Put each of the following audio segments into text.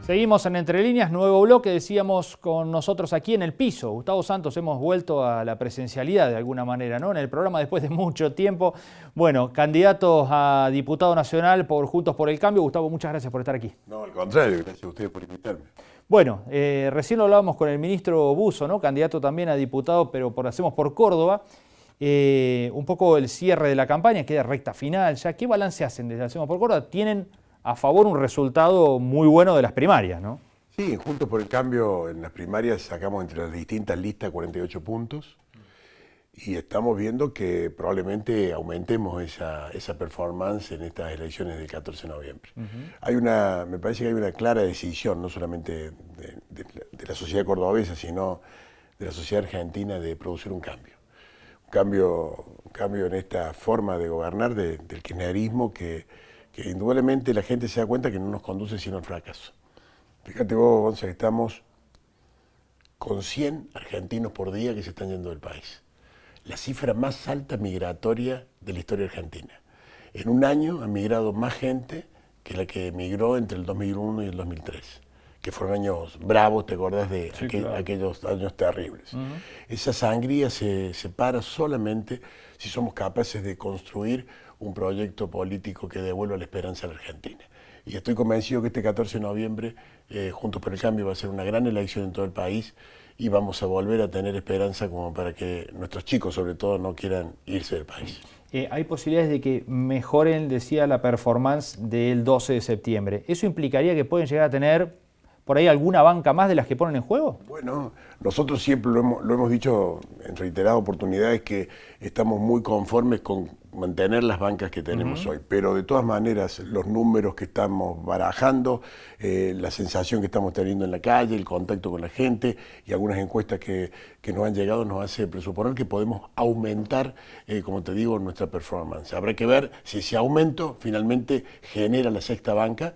Seguimos en Entre Líneas, nuevo bloque, decíamos con nosotros aquí en el piso. Gustavo Santos, hemos vuelto a la presencialidad de alguna manera, ¿no? En el programa después de mucho tiempo. Bueno, candidatos a diputado nacional por Juntos por el Cambio. Gustavo, muchas gracias por estar aquí. No, al contrario, gracias a ustedes por invitarme. Bueno, recién lo hablábamos con el ministro Busso, ¿no? Candidato también a diputado, pero hacemos por Córdoba. Un poco el cierre de la campaña, queda recta final ya. ¿Qué balance hacen desde Hacemos por Córdoba? Tienen a favor un resultado muy bueno de las primarias, ¿no? Sí, Juntos por el Cambio en las primarias sacamos entre las distintas listas 48 puntos y estamos viendo que probablemente aumentemos esa performance en estas elecciones del 14 de noviembre. Me parece que hay una clara decisión, no solamente de la sociedad cordobesa, sino de la sociedad argentina de producir un cambio. Un cambio en esta forma de gobernar del kirchnerismo que indudablemente la gente se da cuenta que no nos conduce sino al fracaso. Fíjate vos, Gonzalo, que estamos con 100 argentinos por día que se están yendo del país. La cifra más alta migratoria de la historia argentina. En un año ha migrado más gente que la que emigró entre el 2001 y el 2003, que fueron años bravos, ¿te acordás de aquellos años terribles? Esa sangría se para solamente si somos capaces de construir un proyecto político que devuelva la esperanza a la Argentina. Y estoy convencido que este 14 de noviembre, Juntos por el Cambio va a ser una gran elección en todo el país y vamos a volver a tener esperanza como para que nuestros chicos, sobre todo, no quieran irse del país. Hay posibilidades de que mejoren, decía, la performance del 12 de septiembre. ¿Eso implicaría que pueden llegar a tener por ahí alguna banca más de las que ponen en juego? Bueno, nosotros siempre lo hemos dicho en reiteradas oportunidades que estamos muy conformes con mantener las bancas que tenemos hoy, pero de todas maneras los números que estamos barajando, la sensación que estamos teniendo en la calle, el contacto con la gente y algunas encuestas que nos han llegado nos hace presuponer que podemos aumentar, como te digo, nuestra performance. Habrá que ver si ese aumento finalmente genera la sexta banca,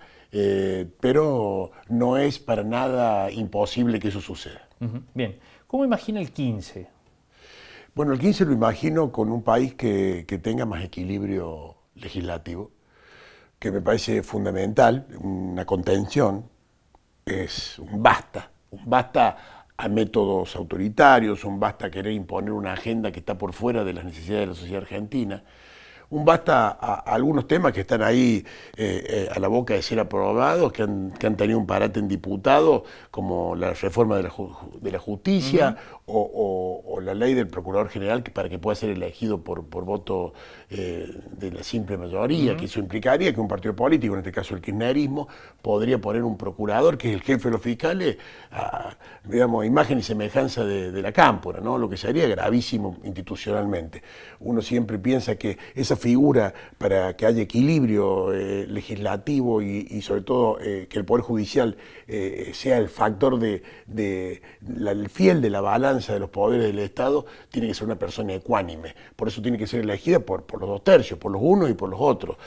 pero no es para nada imposible que eso suceda. Bien, ¿cómo imagina el 15? Bueno, el 15 lo imagino con un país que tenga más equilibrio legislativo, que me parece fundamental, una contención, es un basta a métodos autoritarios, un basta a querer imponer una agenda que está por fuera de las necesidades de la sociedad argentina, un basta a algunos temas que están ahí a la boca de ser aprobados, que han tenido un parate en diputado, como la reforma de la justicia o la ley del procurador general para que pueda ser elegido por voto de la simple mayoría, que eso implicaría que un partido político, en este caso el kirchnerismo, podría poner un procurador, que es el jefe de los fiscales, digamos, imagen y semejanza de la cámpora, ¿no? Lo que sería gravísimo institucionalmente. Uno siempre piensa que esa figura para que haya equilibrio legislativo y sobre todo que el Poder Judicial sea el factor el fiel de la balanza de los poderes del Estado, tiene que ser una persona ecuánime. Por eso tiene que ser elegida por los dos tercios, por los unos y por los otros.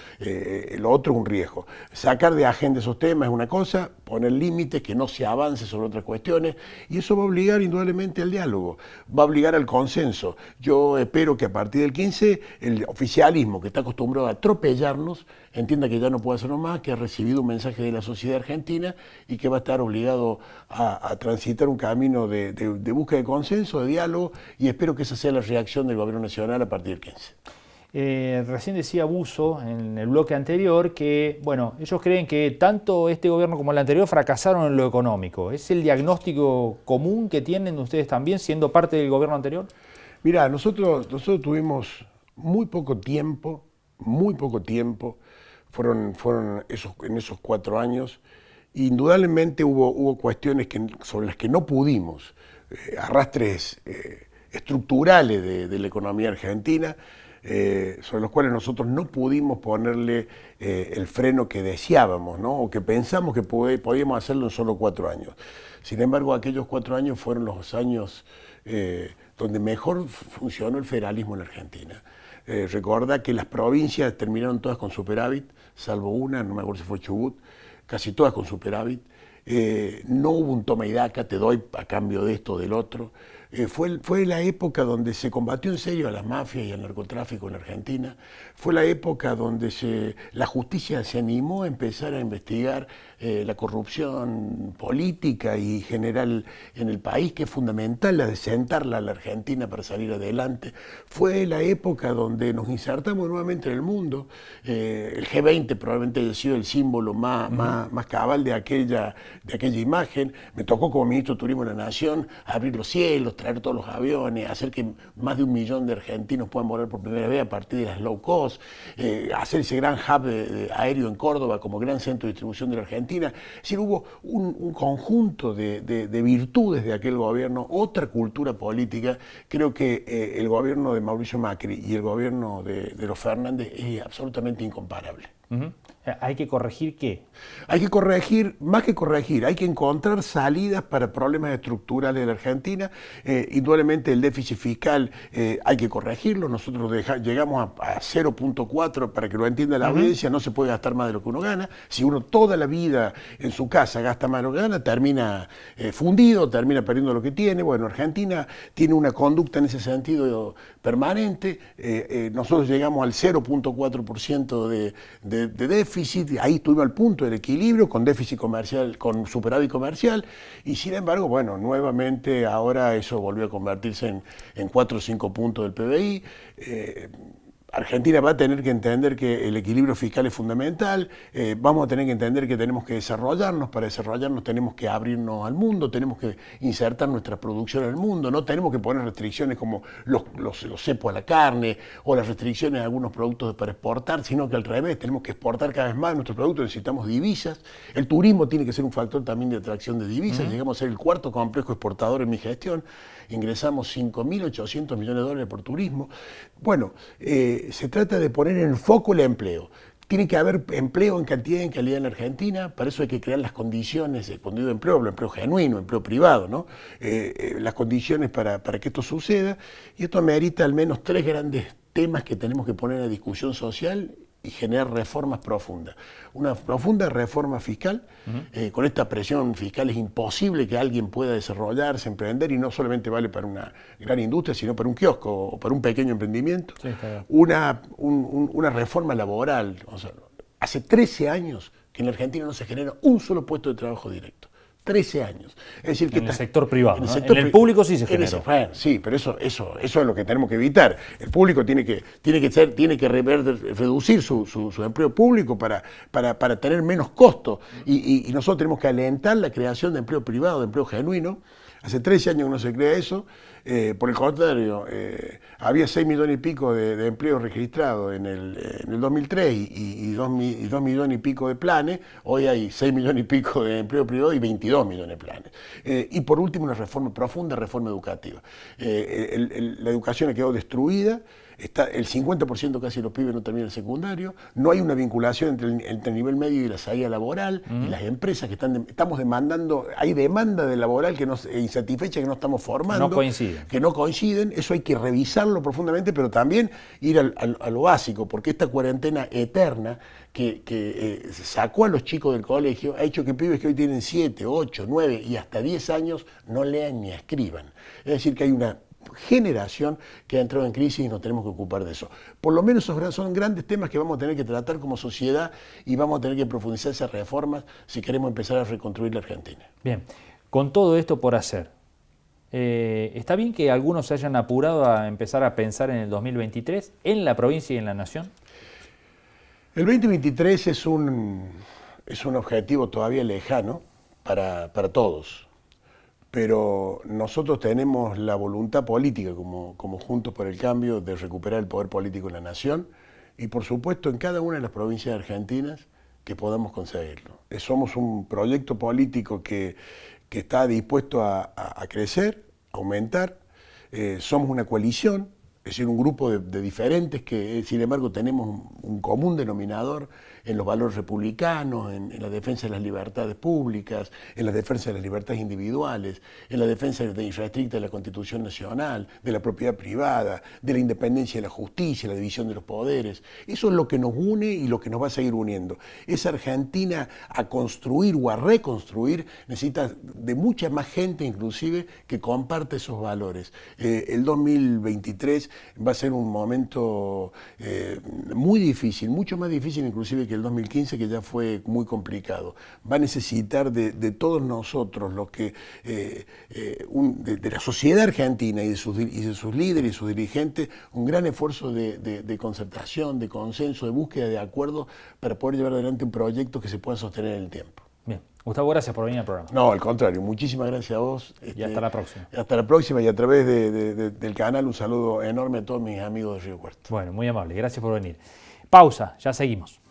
Lo otro es un riesgo. Sacar de agenda esos temas es una cosa, poner límites, que no se avance sobre otras cuestiones, y eso va a obligar indudablemente al diálogo, va a obligar al consenso. Yo espero que a partir del 15 el oficialismo, que está acostumbrado a atropellarnos, entienda que ya no puede hacerlo más, que ha recibido un mensaje de la sociedad argentina y que va a estar obligado a transitar un camino de búsqueda de consenso, de diálogo, y espero que esa sea la reacción del gobierno nacional a partir del 15. Recién decía Busso en el bloque anterior que, bueno, ellos creen que tanto este gobierno como el anterior fracasaron en lo económico. ¿Es el diagnóstico común que tienen ustedes también, siendo parte del gobierno anterior? Mirá, nosotros tuvimos muy poco tiempo, fueron en esos 4 años. Indudablemente hubo cuestiones sobre las que no pudimos, arrastres estructurales de la economía argentina, sobre los cuales nosotros no pudimos ponerle el freno que deseábamos, ¿no? O que pensamos que podíamos hacerlo en solo 4 años. Sin embargo, aquellos 4 años fueron los años donde mejor funcionó el federalismo en la Argentina. Recuerda que las provincias terminaron todas con superávit, salvo una, no me acuerdo si fue Chubut, casi todas con superávit. No hubo un toma y daca, te doy a cambio de esto o del otro. Fue la época donde se combatió en serio a las mafias y al narcotráfico en Argentina. Fue la época donde la justicia se animó a empezar a investigar la corrupción política y general en el país, que es fundamental, la de sentarla a la Argentina para salir adelante. Fue la época donde nos insertamos nuevamente en el mundo. El G20 probablemente haya sido el símbolo más cabal de aquella imagen. Me tocó como ministro de Turismo de la Nación abrir los cielos, traer todos los aviones, hacer que más de 1 millón de argentinos puedan volar por primera vez a partir de las low cost, hacer ese gran hub aéreo en Córdoba como gran centro de distribución de la Argentina. Es decir, hubo un conjunto de virtudes de aquel gobierno, otra cultura política. Creo que el gobierno de Mauricio Macri y el gobierno de los Fernández es absolutamente incomparable. ¿Hay que corregir qué? Hay que corregir, más que corregir, hay que encontrar salidas para problemas estructurales de la Argentina. Indudablemente el déficit fiscal hay que corregirlo. Nosotros llegamos a 0.4, para que lo entienda la audiencia, no se puede gastar más de lo que uno gana. Si uno toda la vida en su casa gasta más de lo que gana, termina fundido, termina perdiendo lo que tiene. Bueno, Argentina tiene una conducta en ese sentido permanente. Nosotros llegamos al 0.4% de déficit. Ahí estuvimos al punto del equilibrio, con déficit comercial, con superávit comercial, y sin embargo, bueno, nuevamente ahora eso volvió a convertirse en 4 o 5 puntos del PBI. Argentina va a tener que entender que el equilibrio fiscal es fundamental, vamos a tener que entender que tenemos que desarrollarnos, para desarrollarnos tenemos que abrirnos al mundo, tenemos que insertar nuestra producción en el mundo, no tenemos que poner restricciones como los cepos a la carne o las restricciones a algunos productos para exportar, sino que al revés, tenemos que exportar cada vez más nuestros productos, necesitamos divisas, el turismo tiene que ser un factor también de atracción de divisas, llegamos a ser el 4º complejo exportador en mi gestión, ingresamos 5.800 millones de dólares por turismo. Bueno, se trata de poner en foco el empleo. Tiene que haber empleo en cantidad y en calidad en Argentina, para eso hay que crear las condiciones, cuando digo empleo, hablo de empleo genuino, empleo privado, ¿no? Las condiciones para que esto suceda, y esto amerita al menos 3 grandes temas que tenemos que poner a discusión social y generar reformas profundas. Una profunda reforma fiscal. Con esta presión fiscal es imposible que alguien pueda desarrollarse, emprender, y no solamente vale para una gran industria, sino para un kiosco o para un pequeño emprendimiento. Sí, una reforma laboral. O sea, hace 13 años que en la Argentina no se genera un solo puesto de trabajo directo. 13 años. Es decir, que en el sector privado, en el, ¿no? En el público sí se generó. Bueno, sí, pero eso es lo que tenemos que evitar. El público tiene que reducir su empleo público para tener menos costos. Y nosotros tenemos que alentar la creación de empleo privado, de empleo genuino. Hace 13 años que no se crea eso. Por el contrario, había 6 millones y pico de empleos registrados en el 2003 y 2 millones y pico de planes. Hoy hay 6 millones y pico de empleo privado y 22 millones de planes. Y por último, una profunda reforma educativa. La educación ha quedado destruida. El 50% casi de los pibes no terminan el secundario, no hay una vinculación entre el nivel medio y la salida laboral, y las empresas que estamos demandando, hay demanda de laboral insatisfecha que no estamos formando, que no coinciden, eso hay que revisarlo profundamente, pero también ir a lo básico, porque esta cuarentena eterna que sacó a los chicos del colegio ha hecho que pibes que hoy tienen 7, 8, 9 y hasta 10 años no lean ni escriban. Es decir, que hay una generación que ha entrado en crisis y nos tenemos que ocupar de eso. Por lo menos esos son grandes temas que vamos a tener que tratar como sociedad y vamos a tener que profundizar esas reformas si queremos empezar a reconstruir la Argentina. Bien, con todo esto por hacer, ¿está bien que algunos se hayan apurado a empezar a pensar en el 2023 en la provincia y en la nación? El 2023 es un objetivo todavía lejano para todos. Pero nosotros tenemos la voluntad política como Juntos por el Cambio de recuperar el poder político en la nación y por supuesto en cada una de las provincias argentinas que podamos conseguirlo. Somos un proyecto político que está dispuesto a crecer, a aumentar, somos una coalición, Es decir, un grupo de diferentes que, sin embargo, tenemos un común denominador en los valores republicanos, en la defensa de las libertades públicas, en la defensa de las libertades individuales, en la defensa irrestricta de la Constitución Nacional, de la propiedad privada, de la independencia de la justicia, la división de los poderes. Eso es lo que nos une y lo que nos va a seguir uniendo. Esa Argentina a construir o a reconstruir necesita de mucha más gente, inclusive, que comparte esos valores. El 2023 va a ser un momento muy difícil, mucho más difícil inclusive que el 2015, que ya fue muy complicado. Va a necesitar de todos nosotros, los que de la sociedad argentina y de sus líderes y sus dirigentes, un gran esfuerzo de concertación, de consenso, de búsqueda de acuerdos para poder llevar adelante un proyecto que se pueda sostener en el tiempo. Bien. Gustavo, gracias por venir al programa. No, al contrario, muchísimas gracias a vos. Y hasta la próxima. Hasta la próxima, y a través del canal un saludo enorme a todos mis amigos de Río Cuarto. Bueno, muy amable, gracias por venir. Pausa, ya seguimos.